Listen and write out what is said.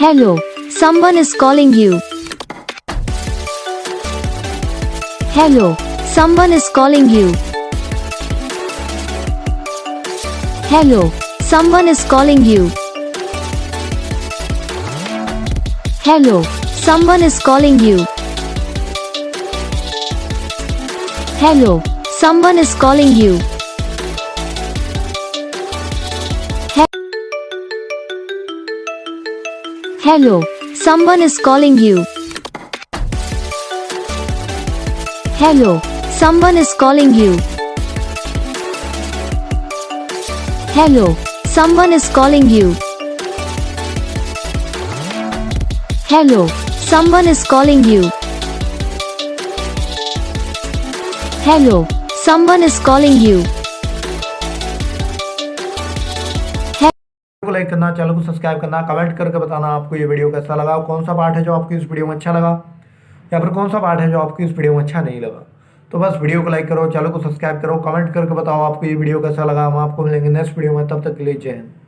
Hello, someone is calling you. Hello, someone is calling you. Hello, someone is calling you. Hello, someone is calling you. Hello, someone is calling you. Hello, someone is calling you. Hello, someone is calling you. Hello, someone is calling you. Hello, someone is calling you. Hello, someone is calling you. को like करना, channel को subscribe करना, comment करके बताना आपको ये video कैसा लगा, कौन सा पार्ट है जो आपको इस वीडियो में अच्छा लगा या फिर कौन सा पार्ट है जो आपको इस वीडियो में अच्छा नहीं लगा। तो बस वीडियो को लाइक करो, चैनल को सब्सक्राइब करो, कमेंट करके बताओ आपको ये वीडियो कैसा लगा। हम आपको मिलेंगे नेक्स्ट वीडियो में, तब तक के लिए जय हिंद।